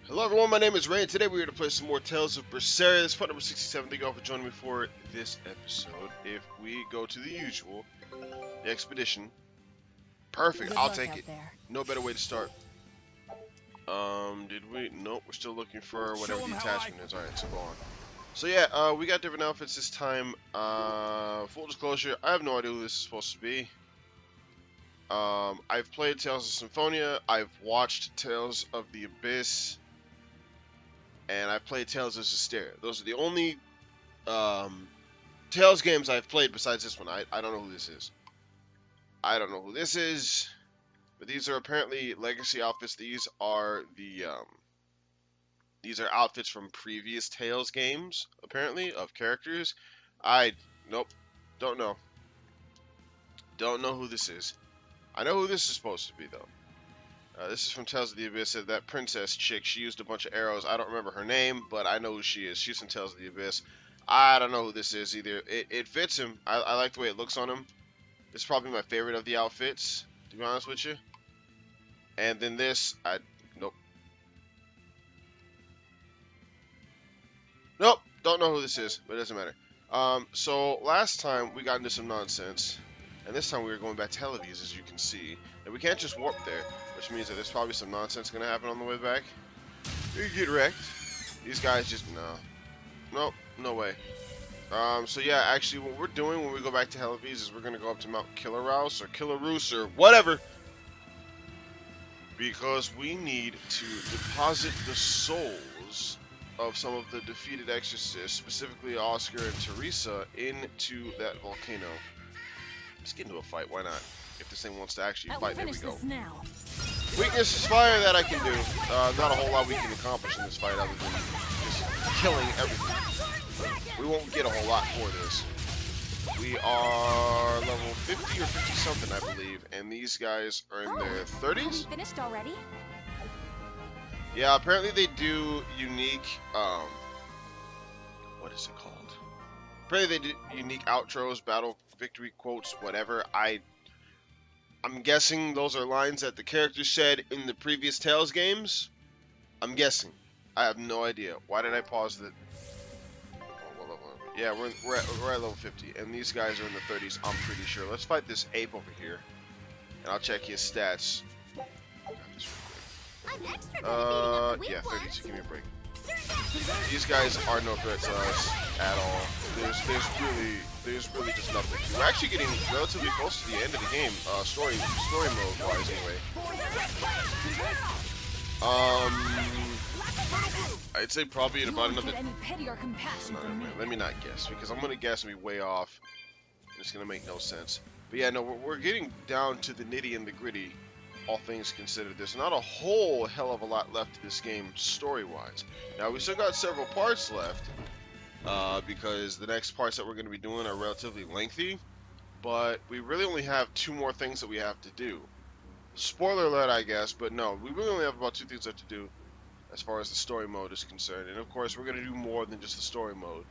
Hello everyone, my name is Ray, and today we're here to play some more Tales of Berseria. This is part number 67. Thank you all for joining me for this episode. If we go to the usual, the expedition. Perfect, I'll take it. No better way to start. Did we? Nope, we're still looking for whatever the attachment is. Alright, so go on. So yeah, we got different outfits this time. Full disclosure, I have no idea who this is supposed to be. I've played Tales of Symphonia, I've watched Tales of the Abyss, and I played Tales of Berseria. Those are the only Tales games I've played besides this one. I don't know who this is. I don't know who this is, but these are apparently legacy outfits. These are outfits from previous Tales games, apparently, of characters. Nope, don't know. Don't know who this is. I know who this is supposed to be though. This is from Tales of the Abyss. That princess chick, she used a bunch of arrows. I don't remember her name, but I know who she is. She's from Tales of the Abyss. I don't know who this is either. It fits him. I like the way it looks on him. It's probably my favorite of the outfits, to be honest with you. And then this, nope. Nope, don't know who this is, but it doesn't matter. So last time we got into some nonsense, and this time we were going back to Helives, as you can see. And we can't just warp there, which means that there's probably some nonsense going to happen on the way back. You get wrecked. These guys just, nope, no way. So yeah, actually what we're doing when we go back to Helives is we're going to go up to Mount Killerous or Killerous or whatever. Because we need to deposit the souls of some of the defeated exorcists, specifically Oscar and Teresa, into that volcano. Let's get into a fight, why not? If this thing wants to actually fight, there we go. Weakness is fire, that I can do. Not a whole lot we can accomplish in this fight other than just killing everything. We won't get a whole lot for this. We are level 50 or 50 something, I believe, and these guys are in their 30s? Finished already? Yeah, apparently they do unique, what is it called? Apparently they do unique outros, battle victory quotes, whatever. I'm guessing those are lines that the characters said in the previous Tales games. I'm guessing. I have no idea. Why did I pause the... Yeah, we're at level 50, and these guys are in the 30s, I'm pretty sure. Let's fight this ape over here, and I'll check his stats. Yeah, 30, so give me a break. These guys are no threat to us at all. There's really just nothing. We're actually getting relatively close to the end of the game, story mode wise anyway. I'd say probably in about another... Let me not guess, because I'm gonna guess and be way off. It's gonna make no sense. But yeah, no, we're getting down to the nitty and the gritty. All things considered, there's not a whole hell of a lot left to this game story-wise. Now we still got several parts left, because the next parts that we're going to be doing are relatively lengthy, but we really only have 2 more things that we have to do. Spoiler alert, I guess, but no, we really only have about 2 things left to do as far as the story mode is concerned. And of course, we're going to do more than just the story mode.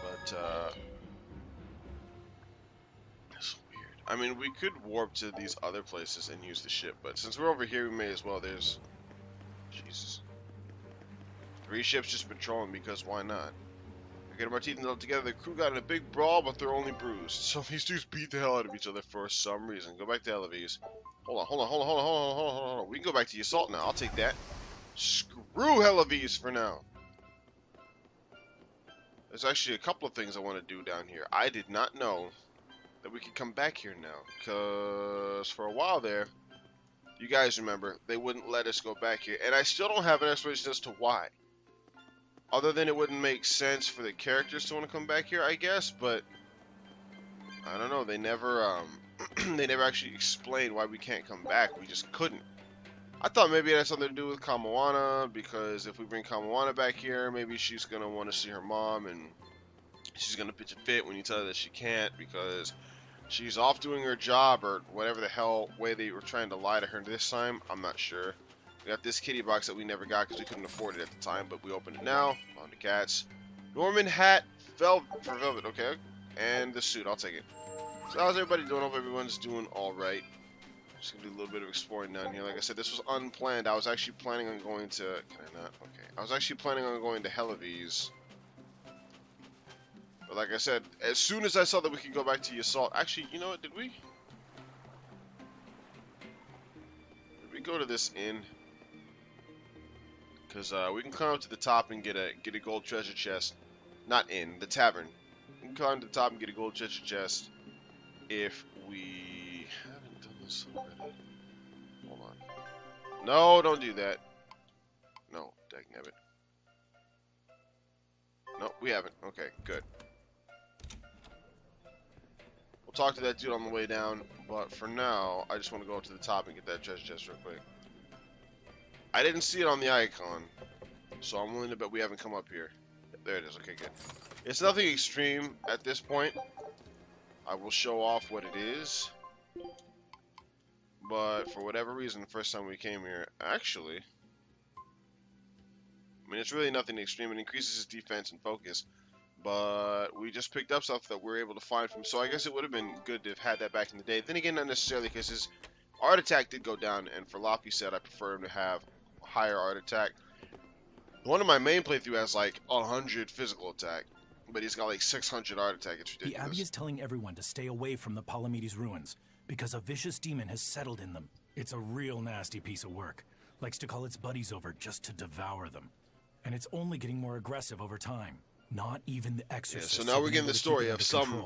But I mean, we could warp to these other places and use the ship, but since we're over here, we may as well. There's... Jesus. 3 ships just patrolling, because why not? We're getting our teeth nailed together. The crew got in a big brawl, but they're only bruised. So these dudes beat the hell out of each other for some reason. Go back to Helives. Hold on. We can go back to the assault now. I'll take that. Screw Helives for now. There's actually a couple of things I want to do down here. I did not know that we could come back here now, because for a while there, you guys remember, they wouldn't let us go back here, and I still don't have an explanation as to why, other than it wouldn't make sense for the characters to want to come back here, I guess. But I don't know, they never they never actually explained why we can't come back. We just couldn't. I thought maybe it had something to do with Kamoana, because if we bring Kamoana back here, maybe she's gonna want to see her mom, and she's gonna pitch a fit when you tell her that she can't, because she's off doing her job, or whatever the hell way they were trying to lie to her this time. I'm not sure. We got this kitty box that we never got because we couldn't afford it at the time, but we opened it now. On the cats. Norman hat for velvet, okay. And the suit, I'll take it. So how's everybody doing? Hope everyone's doing alright. Just gonna do a little bit of exploring down here. Like I said, this was unplanned. I was actually planning on going to... Can I not? Okay. I was actually planning on going to Helavies. But like I said, as soon as I saw that we could go back to the assault... Actually, you know what? Did we? Did we go to this inn? Because we can climb up to the top and get a gold treasure chest. Not inn, the tavern. We can climb to the top and get a gold treasure chest if we haven't done this already. Hold on. No, don't do that. No, dagnabbit. No, we haven't. Okay, good. We'll talk to that dude on the way down, but for now, I just want to go up to the top and get that treasure chest real quick. I didn't see it on the icon, so I'm willing to bet we haven't come up here. There it is. Okay, good. It's nothing extreme at this point. I will show off what it is. But for whatever reason, the first time we came here, actually, I mean, it's really nothing extreme. It increases his defense and focus. But we just picked up stuff that we were able to find from. So I guess it would have been good to have had that back in the day. Then again, not necessarily, because his art attack did go down. And for Loppy said, I prefer him to have a higher art attack. One of my main playthrough has like 100 physical attack, but he's got like 600 art attack. It's ridiculous. The Abbey is telling everyone to stay away from the Palamedes ruins because a vicious demon has settled in them. It's a real nasty piece of work. Likes to call its buddies over just to devour them. And it's only getting more aggressive over time. Not even the exorcists. Yeah, so now we're getting the story of some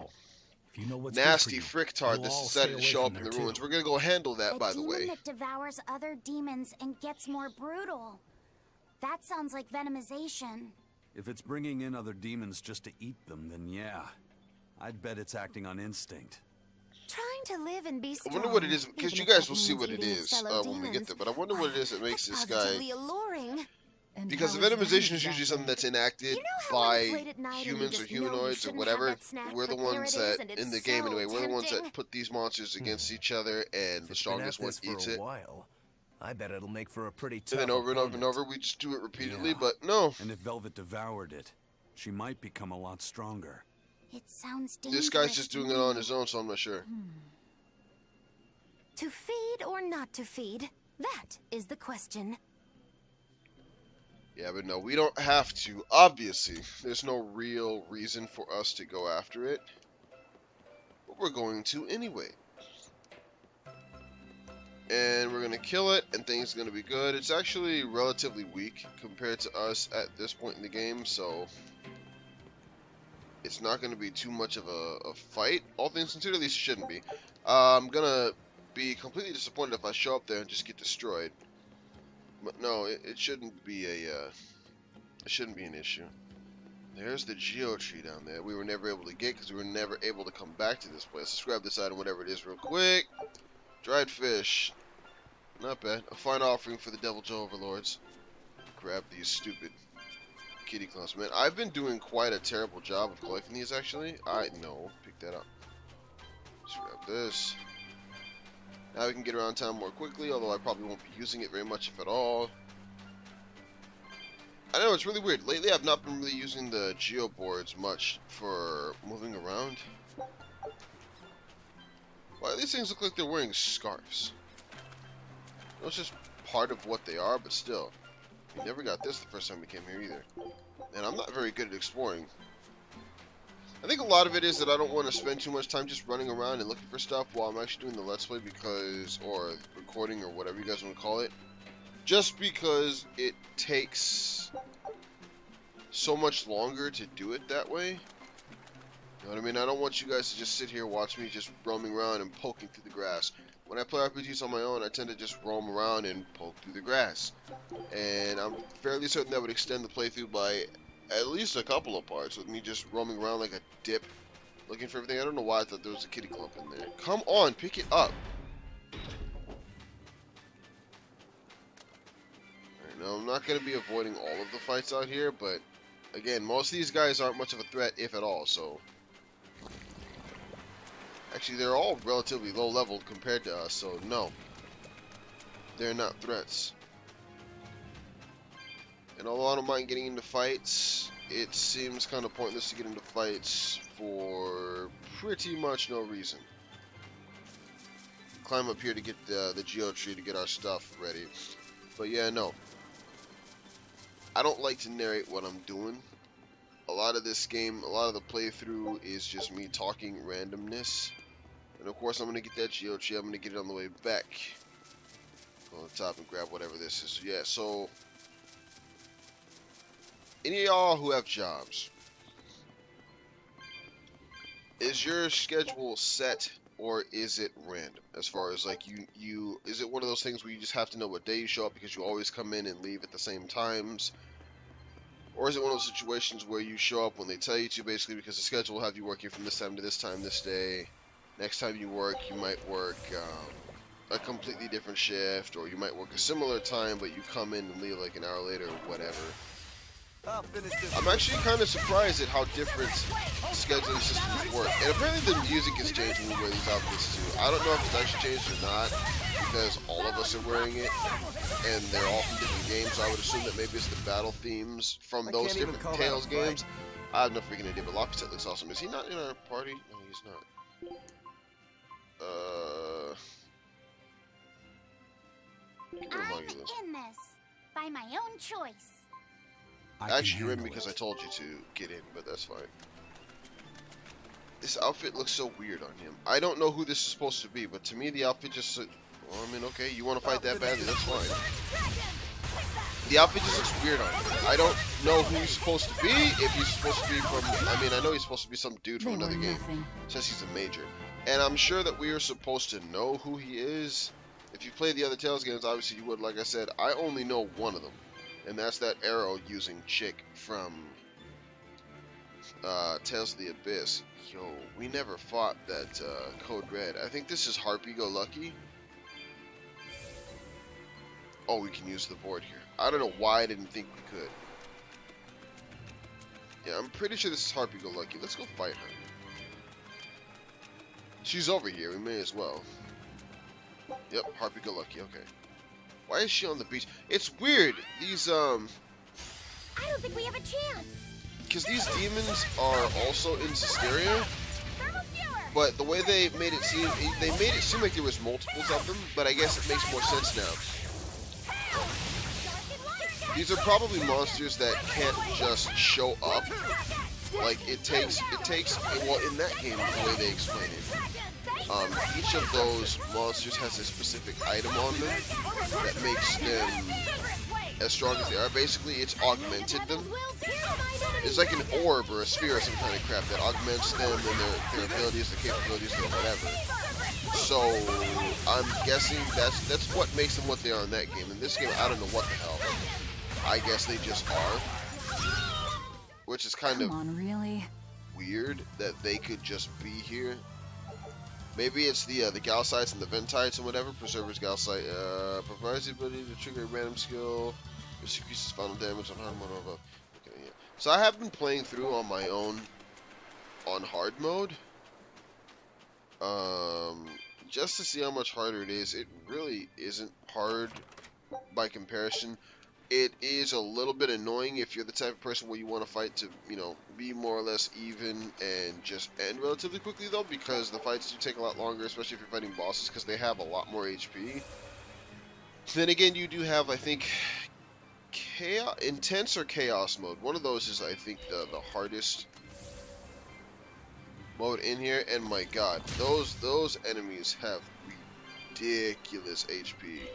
nasty fricktard that decided to show up in the ruins. We're gonna go handle that, by the way. A demon that devours other demons and gets more brutal. That sounds like venomization. If it's bringing in other demons just to eat them, then yeah. I'd bet it's acting on instinct. Trying to live and be strong. I wonder what it is, because you guys will see what it is when we get there, but I wonder what it is that makes this guy... alluring. Because the venomization is usually something that's enacted by humans or humanoids or whatever. We're the ones that, in the game anyway, we're the ones that put these monsters against each other, and the strongest one eats it. I bet it'll make for a pretty tough and then over and over and over, we just do it repeatedly, but no. And if Velvet devoured it, she might become a lot stronger. It sounds dangerous. This guy's just doing it on his own, so I'm not sure. To feed or not to feed? That is the question. Yeah, but no, we don't have to. Obviously, there's no real reason for us to go after it. But we're going to anyway. And we're going to kill it, and things are going to be good. It's actually relatively weak compared to us at this point in the game, so it's not going to be too much of a fight. All things considered, at least it shouldn't be. I'm going to be completely disappointed if I show up there and just get destroyed. But no, it shouldn't be it shouldn't be an issue. There's the geo tree down there. We were never able to get because we were never able to come back to this place. Let's grab this item, whatever it is, real quick. Dried fish. Not bad. A fine offering for the Devil Joe overlords. Grab these stupid kitty claws. Man, I've been doing quite a terrible job of collecting these, actually. I know. Pick that up. Let's grab this. Now we can get around town more quickly, although I probably won't be using it very much, if at all. I know, it's really weird. Lately, I've not been really using the geo boards much for moving around. Why do these things look like they're wearing scarves? It's just part of what they are, but still. We never got this the first time we came here either. And I'm not very good at exploring. I think a lot of it is that I don't want to spend too much time just running around and looking for stuff while I'm actually doing the Let's Play because, or recording or whatever you guys want to call it. Just because it takes so much longer to do it that way. You know what I mean? I don't want you guys to just sit here and watch me just roaming around and poking through the grass. When I play RPGs on my own, I tend to just roam around and poke through the grass. And I'm fairly certain that would extend the playthrough by at least a couple of parts, with me just roaming around like a dip, looking for everything. I don't know why I thought there was a kitty clump in there. Come on, pick it up. Alright, now I'm not going to be avoiding all of the fights out here, but again, most of these guys aren't much of a threat, if at all, so... Actually, they're all relatively low-leveled compared to us, so no. They're not threats. And although I don't mind getting into fights, it seems kind of pointless to get into fights for pretty much no reason. climb up here to get the geo tree to get our stuff ready. But yeah, no. I don't like to narrate what I'm doing. A lot of this game, a lot of the playthrough is just me talking randomness. And of course, I'm going to get that geo tree. I'm going to get it on the way back. Go on the top and grab whatever this is. Yeah, so any of y'all who have jobs, is your schedule set or is it random? As far as like you is it one of those things where you just have to know what day you show up because you always come in and leave at the same times? Or is it one of those situations where you show up when they tell you to, basically because the schedule will have you working from this time to this time this day? Next time you work, you might work a completely different shift, or you might work a similar time, but you come in and leave like an hour later or whatever. I'm actually kind of surprised at how different scheduling systems work. And apparently the music is changing when we wear these outfits too. I don't know if it's actually changed or not, because all of us are wearing it, and they're all from different games, so I would assume that maybe it's the battle themes from those different Tales games. I have no freaking idea, but Lopset looks awesome. Is he not in our party? No, he's not. I'm in this by my own choice. Actually, you're in because I told you to get in, but that's fine. This outfit looks so weird on him. I don't know who this is supposed to be, but to me the outfit just... Well, I mean, okay, you want to fight that badly, that's fine. The outfit just looks weird on him. I don't know who he's supposed to be, if he's supposed to be from... I mean, I know he's supposed to be some dude from another game, since he's a major. And I'm sure that we are supposed to know who he is. If you play the other Tales games, obviously you would. Like I said, I only know one of them. And that's that arrow using chick from Tales of the Abyss. Yo, we never fought that Code Red. I think this is Harpy Go Lucky. Oh, we can use the board here. I don't know why I didn't think we could. Yeah, I'm pretty sure this is Harpy Go Lucky. Let's go fight her. She's over here. We may as well. Yep, Harpy Go Lucky. Okay. Why is she on the beach? It's weird. These, I don't think we have a chance. Because these demons are also in Berseria, but the way they made it seem like there was multiples of them, but I guess it makes more sense now. These are probably monsters that can't just show up. Like, it takes, well, in that game, the way they explain it, each of those monsters has a specific item on them that makes them as strong as they are. Basically, it's augmented them. It's like an orb or a sphere or some kind of crap that augments them and their abilities, their capabilities, their whatever. So, I'm guessing that's what makes them what they are in that game. In this game, I don't know what the hell. I guess they just are. Which is kind of weird that they could just be here. Maybe it's the Galsites and the Ventites and whatever. Preserver's Galsite provides the ability to trigger a random skill, which increases final damage on hard mode. Okay, yeah. So I have been playing through on my own on hard mode, just to see how much harder it is. It really isn't hard by comparison. It is a little bit annoying if you're the type of person where you want to fight to, you know, be more or less even and just end relatively quickly, though, because the fights do take a lot longer, especially if you're fighting bosses, because they have a lot more HP. Then again, you do have, I think, Intense or Chaos mode. One of those is, I think, the hardest mode in here, and my god, those enemies have ridiculous HP.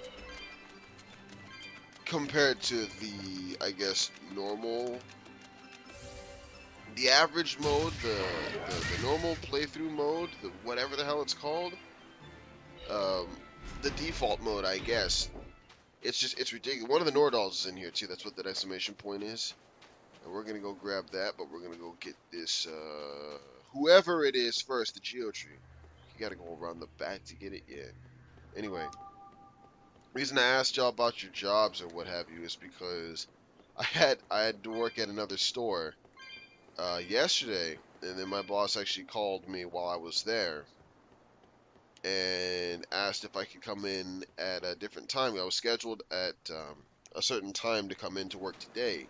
Compared to the, I guess, normal, the average mode, the normal playthrough mode, the whatever the hell it's called, the default mode, I guess. It's ridiculous. One of the Nordals is in here too. That's what that exclamation point is. And we're gonna go grab that, but we're gonna go get this, whoever it is first, the Geo Tree. You gotta go around the back to get it. Yeah. Anyway. Reason I asked y'all about your jobs or what have you is because I had to work at another store yesterday, and then my boss actually called me while I was there and asked if I could come in at a different time. I was scheduled at a certain time to come in to work today,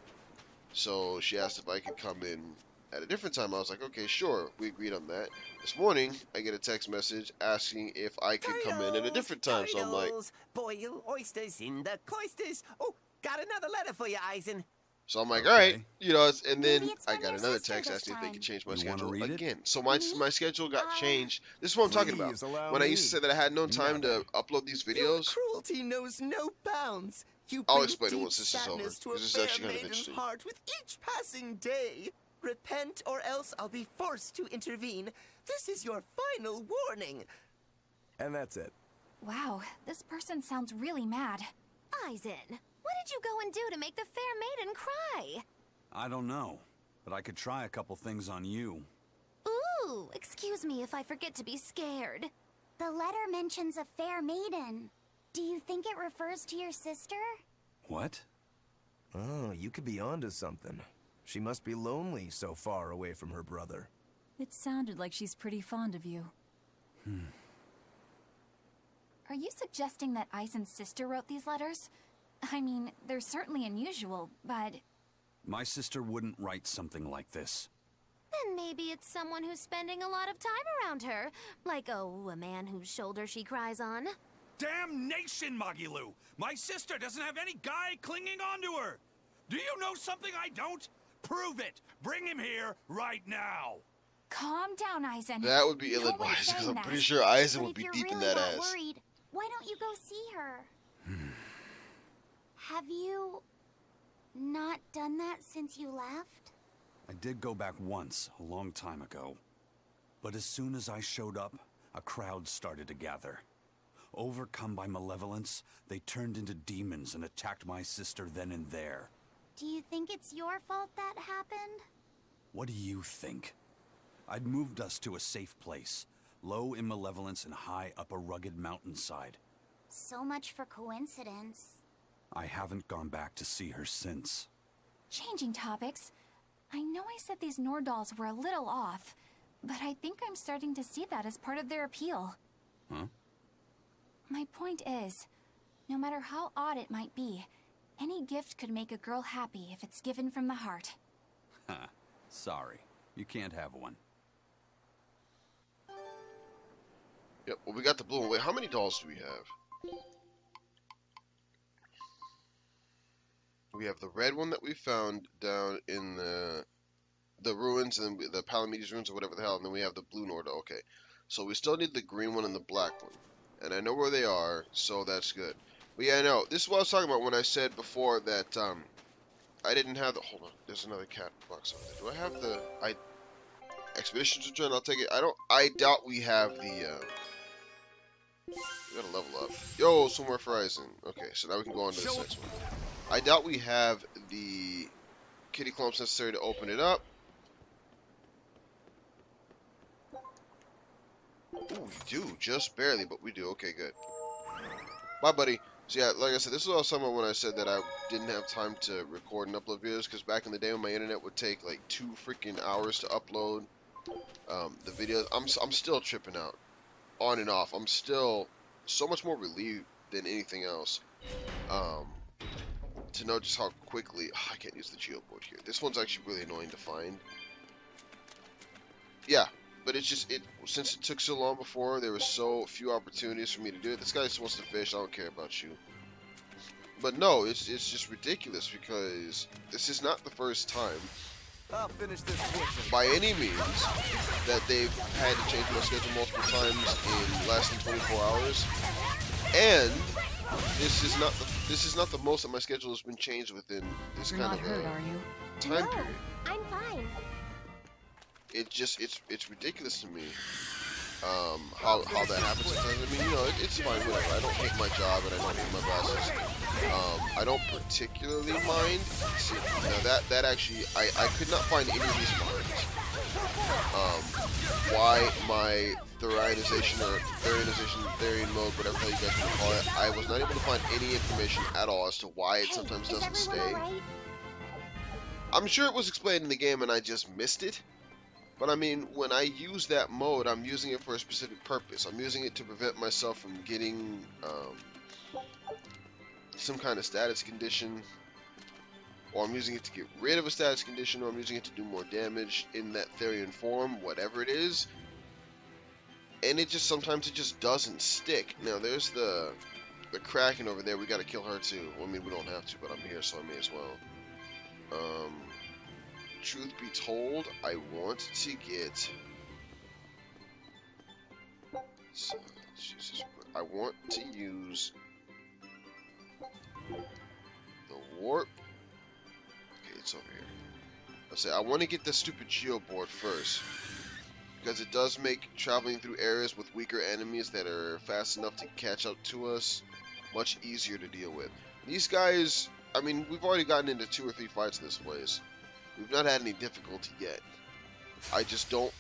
so she asked if I could come in at a different time. I was like, okay, sure, we agreed on that. This morning, I get a text message asking if I could come in at a different time. So I'm like, boil oysters in the cloisters. Oh, got another letter for you, Eisen. so I'm like, Okay. all right, you know, and then Maybe it's I from got your another sister text this asking if they time. could change my You wanna schedule read it? again. So my schedule got changed. This is what I'm talking about. Please allow When I me. used to say that I had no time Now to upload these Your videos, cruelty knows no bounds. You I'll bring explain it deep once this is over, sadness to a because this is fair actually kind of maiden's interesting. heart with each passing day. Repent, or else I'll be forced to intervene. This is your final warning. And that's it. Wow, this person sounds really mad. Eisen, what did you go and do to make the fair maiden cry? I don't know, but I could try a couple things on you. Ooh, excuse me if I forget to be scared. The letter mentions a fair maiden. Do you think it refers to your sister? What? Oh, you could be onto something. She must be lonely so far away from her brother. It sounded like she's pretty fond of you. Are you suggesting that Eisen's sister wrote these letters? I mean, they're certainly unusual, but... My sister wouldn't write something like this. Then maybe it's someone who's spending a lot of time around her. Like, oh, a man whose shoulder she cries on. Damnation, Magilu! My sister doesn't have any guy clinging onto her! Do you know something I don't? Prove it! Bring him here right now! Calm down, Eisen. That would be No one's ill-advised, because saying I'm that. pretty sure Eisen But would if be you're deep in really that that ass. worried, why don't you go see her? Have you not done that since you left? I did go back once, a long time ago. But as soon as I showed up, a crowd started to gather. Overcome by malevolence, they turned into demons and attacked my sister then and there. Do you think it's your fault that happened? What do you think? I'd moved us to a safe place, low in malevolence and high up a rugged mountainside. So much for coincidence. I haven't gone back to see her since. Changing topics. I know I said these Nordals were a little off, but I think I'm starting to see that as part of their appeal. Huh? My point is, no matter how odd it might be, any gift could make a girl happy if it's given from the heart. Ha. Sorry, you can't have one. Yep, well, we got the blue one. Wait, how many dolls do we have? We have the red one that we found down in the ruins, and the Palamedes ruins, or whatever the hell, and then we have the blue Nordal. Okay, so we still need the green one and the black one. And I know where they are, so that's good. But yeah, I know. This is what I was talking about when I said before that I didn't have the... Hold on, there's another cat box over there. Do I have the... Expeditions Return, I'll take it. I doubt we have the... We gotta level up. Yo, somewhere for Eisen. Okay, so now we can go on to this next one. I doubt we have the kitty clumps necessary to open it up. Ooh, we do, just barely, but we do. Okay, good. Bye, buddy. So yeah, like I said, this is what I was talking about when I said that I didn't have time to record and upload videos, because back in the day when my internet would take like 2 freaking hours to upload the videos, I'm still tripping out, on and off. I'm still so much more relieved than anything else to know just how quickly... I can't use the geoboard here. This one's actually really annoying to find. Yeah. But it's just, since it took so long before, there were so few opportunities for me to do it. This guy just wants to fish, I don't care about you. But no, it's just ridiculous, because this is not the first time, I'll finish this portion. by any means, that they've had to change my schedule multiple times in less than 24 hours. And this is not the most that my schedule has been changed within this You're kind not of hurt, are you? time No, period. I'm fine. It's ridiculous to me how that happens sometimes. I mean, you know, it's fine, whatever. I don't hate my job and I don't hate my bosses. I don't particularly mind. See, you know, that actually, I could not find any reason behind this. Why my Therian mode, whatever the hell you guys want to call it, I was not able to find any information at all as to why it sometimes Hey, is doesn't everyone stay. alright? I'm sure it was explained in the game and I just missed it. But I mean, when I use that mode, I'm using it for a specific purpose. I'm using it to prevent myself from getting some kind of status condition. or I'm using it to get rid of a status condition, or I'm using it to do more damage in that Therian form, whatever it is. And it just, sometimes it just doesn't stick. Now, there's the Kraken over there. We gotta kill her too. Well, I mean, we don't have to, but I'm here, so I may as well. Truth be told, I want to get... So, Jesus, I want to use the warp. Okay, it's over here. I say I want to get the stupid geoboard first, because it does make traveling through areas with weaker enemies that are fast enough to catch up to us much easier to deal with. These guys, I mean, we've already gotten into 2 or 3 fights in this place. We've not had any difficulty yet. I just don't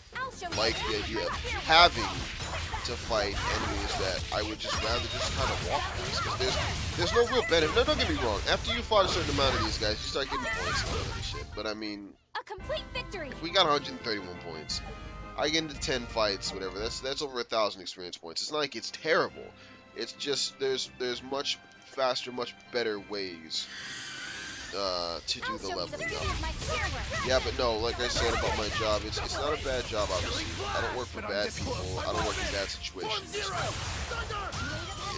like the idea of having to fight enemies that I would just rather just kind of walk through, because there's no real benefit. No, don't get me wrong. After you fought a certain amount of these guys, you start getting points and all that shit. But I mean, A complete victory. we got 131 points. I get into 10 fights, whatever. That's over 1,000 experience points. It's not like it's terrible. It's just there's much faster, much better ways to do the leveling up. Yeah, but no, like I said about my job, it's not a bad job, obviously. I don't work for bad people. I don't work in bad situations.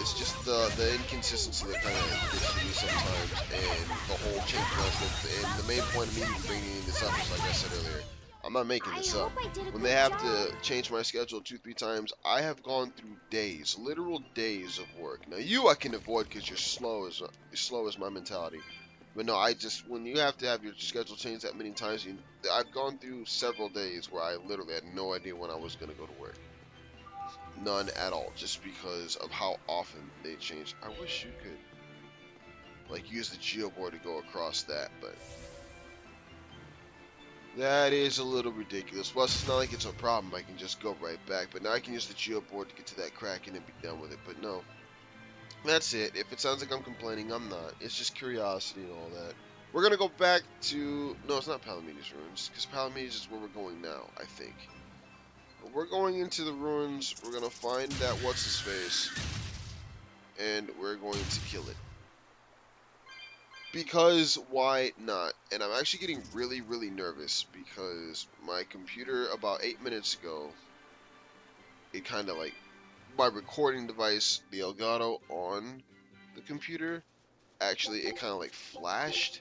It's just the inconsistency that kind of gets to me sometimes, and the whole change process. And the main point of me bringing this up is, like I said earlier, I'm not making this up. When they have to change my schedule 2-3 times, I have gone through days, literal days of work. Now you I can avoid because you're slow as my mentality. But no, when you have to have your schedule changed that many times, I've gone through several days where I literally had no idea when I was going to go to work. None at all, just because of how often they change. I wish you could, like, use the geoboard to go across that, but that is a little ridiculous. Plus, it's not like it's a problem. I can just go right back, but now I can use the geoboard to get to that Kraken and be done with it, but no. That's it. If it sounds like I'm complaining, I'm not. It's just curiosity and all that. We're going to go back to... No, it's not Palamedes Ruins, because Palamedes is where we're going now, I think. But we're going into the ruins. We're going to find that what's-his-face, and we're going to kill it. Because why not? And I'm actually getting really, really nervous, because my computer about 8 minutes ago, it kind of like... my recording device, the Elgato on the computer, actually it kind of like flashed,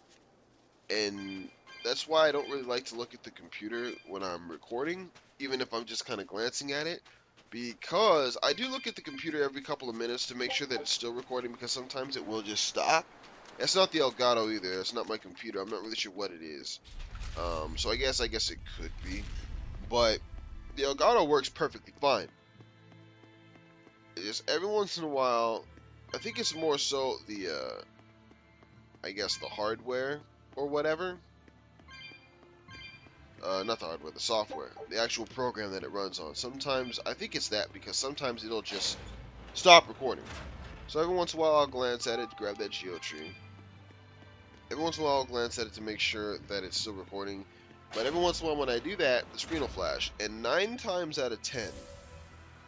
and that's why I don't really like to look at the computer when I'm recording, even if I'm just kind of glancing at it, because I do look at the computer every couple of minutes to make sure that it's still recording, because sometimes it will just stop. It's not the Elgato either, it's not my computer, I'm not really sure what it is. So I guess it could be, but the Elgato works perfectly fine. Just every once in a while, I think it's more so the, I guess the hardware or whatever. Not the hardware, the software, the actual program that it runs on. Sometimes, I think it's that, because sometimes it'll just stop recording. So every once in a while I'll glance at it, grab that geotree. Every once in a while I'll glance at it to make sure that it's still recording. But every once in a while when I do that, the screen will flash. And 9 times out of 10,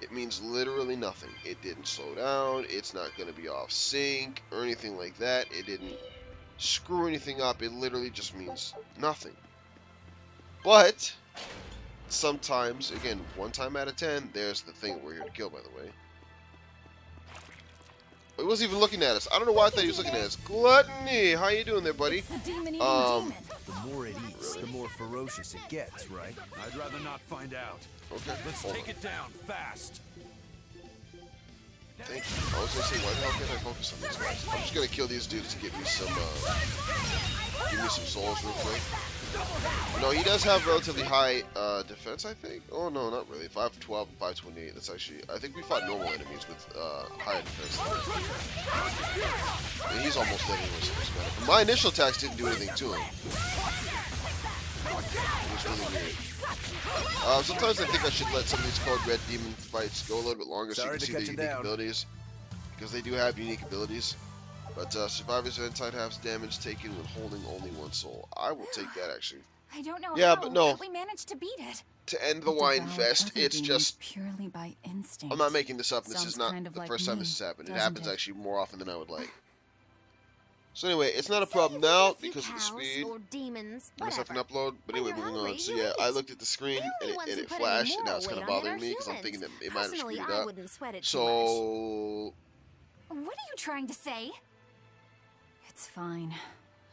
it means literally nothing. It didn't slow down, it's not going to be off sync, or anything like that. It didn't screw anything up, it literally just means nothing. But, sometimes, again, 1 time out of 10, there's the thing we're here to kill, by the way. He wasn't even looking at us. I don't know why I thought he was looking at us. Gluttony! How you doing there, buddy? The more it eats, the more ferocious it gets, right? I'd rather not find out. Okay, Let's hold take on. it down fast. Thank you. I was gonna say, why the hell can't I focus on these guys? I'm just gonna kill these dudes to get me some, souls real quick. No, he does have relatively high, defense, I think. Oh, no, not really. 512 and 528. That's actually, I think we fought normal enemies with, higher defense. And he's almost dead anyway, so it doesn't matter. But my initial attacks didn't do anything to him. It was really weird. Sometimes I think I should let some of these Code Red Demon fights go a little bit longer so you can see their unique abilities. Because they do have unique abilities. But survivors of Entide halves damage taken when holding only 1 soul. I will take that, actually. I don't know Yeah, how, but no. we managed to beat it. To end the wine fest, it's just... purely by instinct. I'm not making this up. This Sounds is not kind of the like first time me, this has happened. It doesn't happens it? actually more often than I would like. So anyway, it's not a Say problem you now get a few because of the cows speed. or demons, I guess I can whatever. upload. But When anyway, you're moving on. hungry, So you yeah, eat. I looked at the screen The and only ones it who put any flashed, and now moral it's kind of weight on it bothering are me because I'm thinking humans. that it might have Personally, screwed it I up. wouldn't sweat it too So What are you trying to say? It's fine.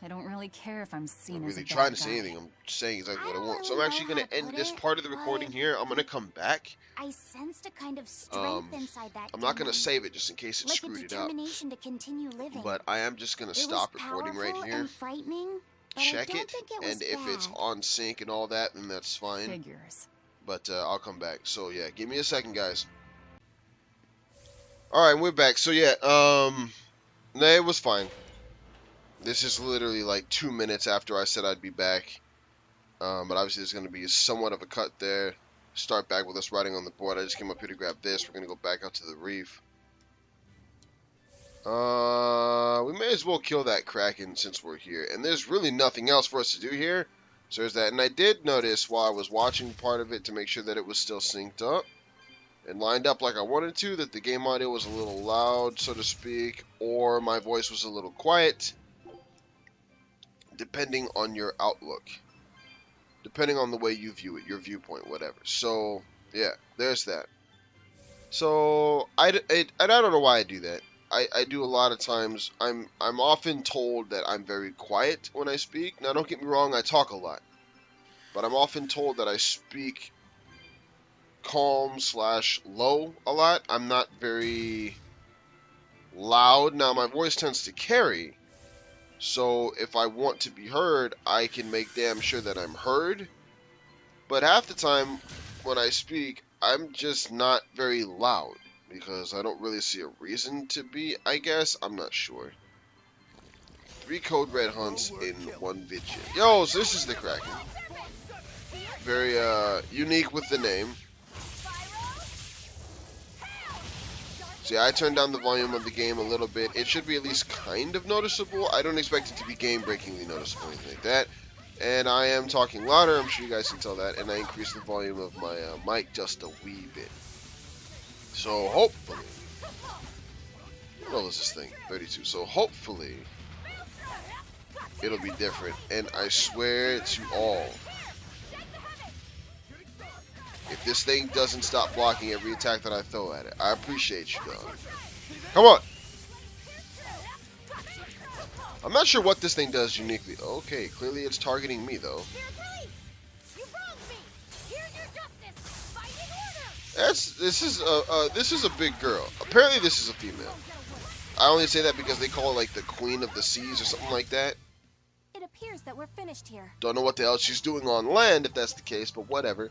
I don't really care if I'm I'm seen not as a really bad trying to guy. say anything. I'm saying exactly what I don't want. So I'm really actually know going to how to end put this it, part of the recording but here. I'm going to come back. I sensed a kind of strength inside that I'm not going demon. to save it just in case it Like a screwed it up. determination to continue living. But I am just going to It stop was recording right powerful here. and frightening, but Check I don't it, think it was and if it's bad. on sync and all that, then that's fine. Figures. But I'll come back. So yeah, give me a second, guys. All right, we're back. So yeah, no, it was fine. This is literally like 2 minutes after I said I'd be back. But obviously there's going to be somewhat of a cut there. Start back with us riding on the board. I just came up here to grab this. We're going to go back out to the reef. We may as well kill that Kraken since we're here. And there's really nothing else for us to do here. So there's that. And I did notice while I was watching part of it to make sure that it was still synced up and lined up like I wanted to, that the game audio was a little loud, so to speak, or my voice was a little quiet, depending on your outlook. Depending on the way you view it, your viewpoint, whatever. So, yeah, there's that. So, I don't know why I do that. I do a lot of times. I'm often told that I'm very quiet when I speak. Now, don't get me wrong, I talk a lot. But I'm often told that I speak calm/low a lot. I'm not very loud. Now, my voice tends to carry. So, if I want to be heard, I can make damn sure that I'm heard. But half the time, when I speak, I'm just not very loud. Because I don't really see a reason to be, I guess. I'm not sure. 3 Code Red hunts in 1 video. Yo, so this is the Kraken. Very, unique with the name. See, I turned down the volume of the game a little bit. It should be at least kind of noticeable. I don't expect it to be game-breakingly noticeable or anything like that. And I am talking louder, I'm sure you guys can tell that. And I increased the volume of my mic just a wee bit. So hopefully, what is this thing? 32. So hopefully, it'll be different. And I swear to all, if this thing doesn't stop blocking every attack that I throw at it, I appreciate you, dog. Come on. I'm not sure what this thing does uniquely. Okay, clearly it's targeting me though. This is a big girl. Apparently this is a female. I only say that because they call her like the Queen of the Seas or something like that. It appears that we're finished here. Don't know what the hell she's doing on land if that's the case, but whatever.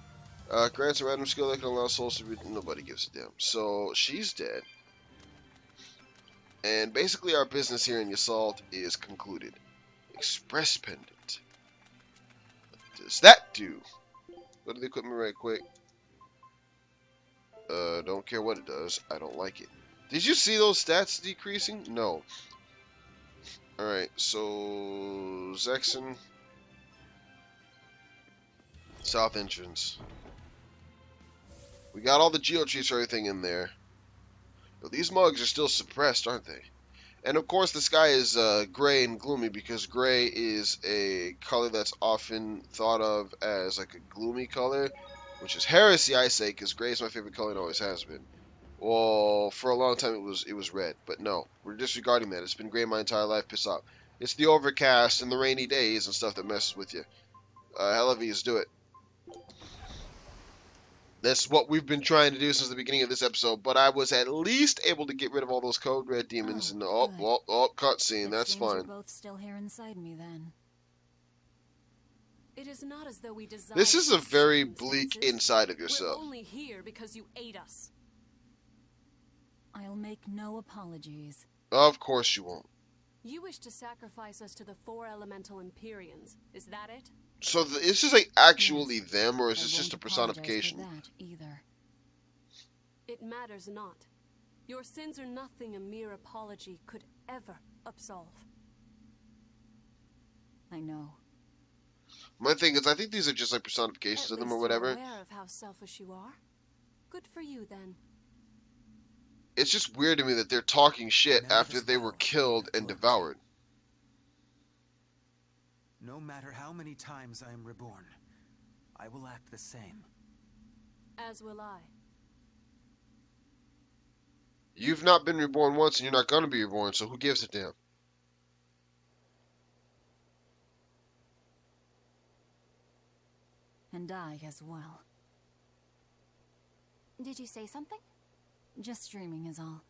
Grants a random skill that can allow souls to be... Nobody gives a damn. So she's dead. And basically our business here in Yasalt is concluded. Express pendant. What does that do? Go to the equipment right quick. Don't care what it does. I don't like it. Did you see those stats decreasing? No. Alright, so... Zexon. South entrance. We got all the geocheats or everything in there. But these mugs are still suppressed, aren't they? And of course the sky is gray and gloomy because gray is a color that's often thought of as like a gloomy color. Which is heresy, I say, because gray is my favorite color and always has been. Well, for a long time it was red, but no, we're disregarding that. It's been gray my entire life. Piss off. It's the overcast and the rainy days and stuff that messes with you. Helavies, do it. That's what we've been trying to do since the beginning of this episode, but I was at least able to get rid of all those code red demons and cutscene. That's fine. You're both still here inside me then. It is not as though we desire This is a very these bleak circumstances. inside of We're yourself. only here because you ate us. I'll make no apologies. Of course you won't. You wish to sacrifice us to the 4 elemental Empyreans. Is that it? So is this like actually Yes. them, or is I this just a won't apologize for personification? that either. It matters not. Your sins are nothing a mere apology could ever absolve. I know. My thing is, I think these are just like personifications At of them or least whatever. you're aware of how selfish you are. Good for you then. It's just weird to me that they're talking shit Now after this they were power killed and delivered. devoured. No matter how many times I am reborn, I will act the same. As will I. You've not been reborn once, and you're not gonna be reborn, so who gives a damn? And I as well. Did you say something? Just dreaming is all.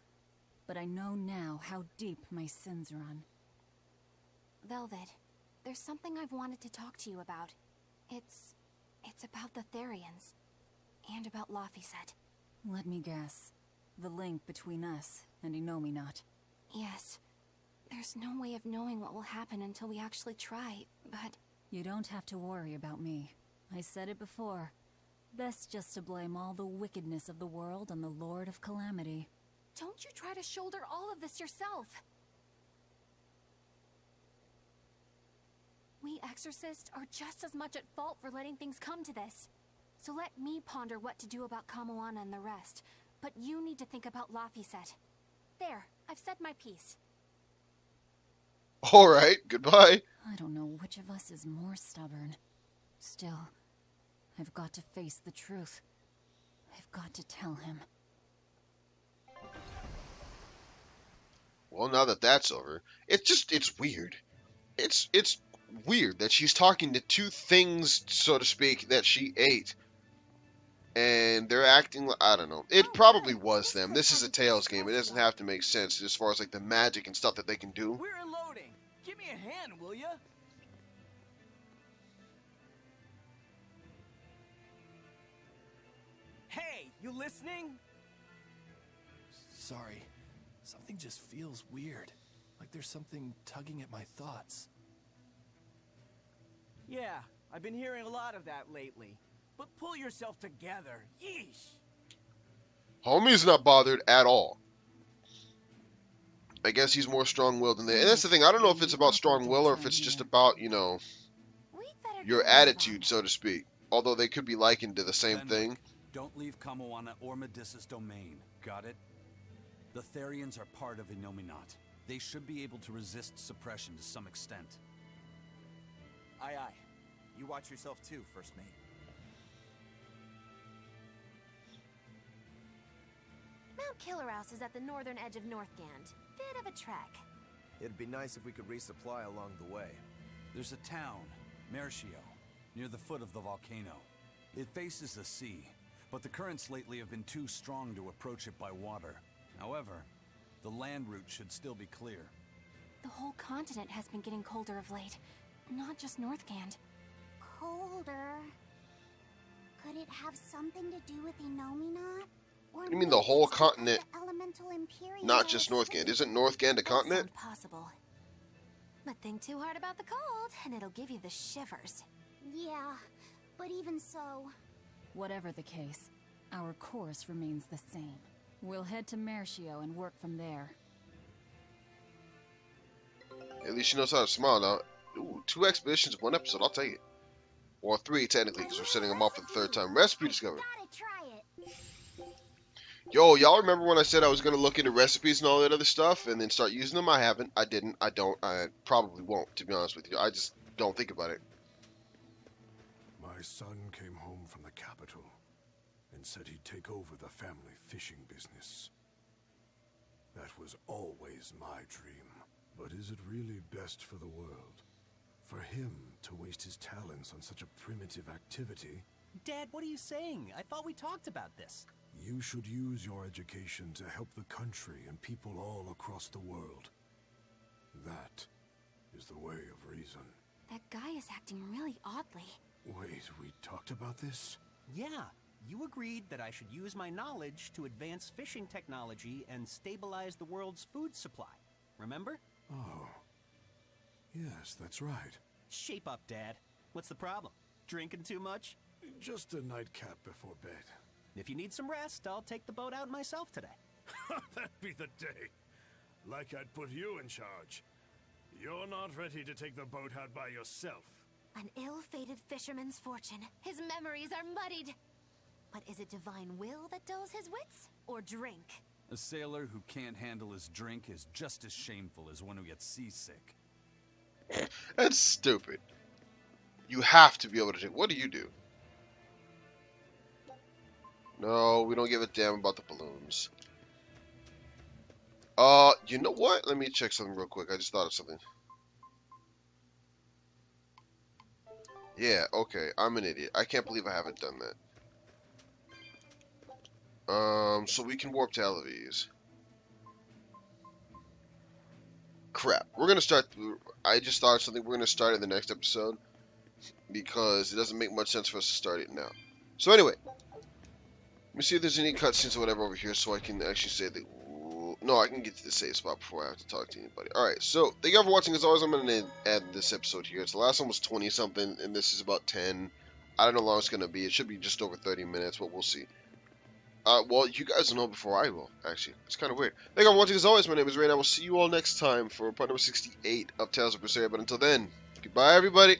But I know now how deep my sins run. Velvet, there's something I've wanted to talk to you about. It's about the Therians. And about Laphicet. Let me guess. The link between us and Innominat. Yes. There's no way of knowing what will happen until we actually try, but... You don't have to worry about me. I said it before. Best just to blame all the wickedness of the world on the Lord of Calamity. Don't you try to shoulder all of this yourself. We exorcists are just as much at fault for letting things come to this. So let me ponder what to do about Kamoana and the rest. But you need to think about Laphicet. There, I've said my piece. Alright, goodbye. I don't know which of us is more stubborn. Still, I've got to face the truth. I've got to tell him. Well, now that that's over, it's weird. It's weird that she's talking to two things, so to speak, that she ate. And they're acting like, I don't know. It probably was them. This is a Tales game. It doesn't have to make sense as far as like the magic and stuff that they can do. We're unloading. Give me a hand, will ya? Hey, you listening? Sorry. Something just feels weird. Like there's something tugging at my thoughts. Yeah, I've been hearing a lot of that lately. But pull yourself together. Yeesh. Homie's not bothered at all. I guess he's more strong-willed than they. And that's the thing. I don't know if it's about strong will or if it's just about, you know, your attitude, so to speak. Although they could be likened to the same thing. Don't leave Kamoana or Medissa's domain. Got it? The Therians are part of Innominat. They should be able to resist suppression to some extent. Aye, aye. You watch yourself too, First Mate. Mount Killerhouse is at the northern edge of Northgand. Bit of a trek. It'd be nice if we could resupply along the way. There's a town, Mercio, near the foot of the volcano. It faces the sea, but the currents lately have been too strong to approach it by water. However, the land route should still be clear. The whole continent has been getting colder of late. Not just Northgand. Colder? Could it have something to do with Innominat? Or You mean the whole maybe it's because continent, the elemental Imperials not are just asleep? Northgand? Isn't Northgand a That continent? sounds possible. But think too hard about the cold, and it'll give you the shivers. Yeah, but even so... Whatever the case, our course remains the same. We'll head to Mercio and work from there. At least she knows how to smile now. Ooh, 2 expeditions, 1 episode. I'll take it. Or 3 technically, because we're setting them up for the 3rd time. Recipe discovered. Gotta try it. Yo, y'all remember when I said I was going to look into recipes and all that other stuff and then start using them? I haven't. I didn't. I don't. I probably won't, to be honest with you. I just don't think about it. My son came home from the capital and said he'd take over the family fishing business. That was always my dream. But is it really best for the world? For him to waste his talents on such a primitive activity? Dad, what are you saying? I thought we talked about this. You should use your education to help the country and people all across the world. That is the way of reason. That guy is acting really oddly. Wait, we talked about this? Yeah, you agreed that I should use my knowledge to advance fishing technology and stabilize the world's food supply. Remember? Oh. Yes, that's right. Shape up, Dad. What's the problem? Drinking too much? Just a nightcap before bed. If you need some rest, I'll take the boat out myself today. That'd be the day. Like I'd put you in charge. You're not ready to take the boat out by yourself. An ill-fated fisherman's fortune. His memories are muddied. But is it divine will that dulls his wits, or drink? A sailor who can't handle his drink is just as shameful as one who gets seasick. That's stupid. You have to be able to take. What do you do? No, we don't give a damn about the balloons. You know what? Let me check something real quick. I just thought of something. Yeah, okay. I'm an idiot. I can't believe I haven't done that. So we can warp to Eloise. Crap. We're gonna start. I just thought of something. We're gonna start in the next episode because it doesn't make much sense for us to start it now. So anyway, let me see if there's any cutscenes or whatever over here, so I can actually say that. No, I can get to the save spot before I have to talk to anybody. Alright, so thank you all for watching. As always, I'm going to end this episode here. The last one was 20-something, and this is about 10. I don't know how long it's going to be. It should be just over 30 minutes, but we'll see. Well, you guys will know before I will, actually. It's kind of weird. Thank you all for watching. As always, my name is Ray, and I will see you all next time for part number 68 of Tales of Berseria. But until then, goodbye, everybody.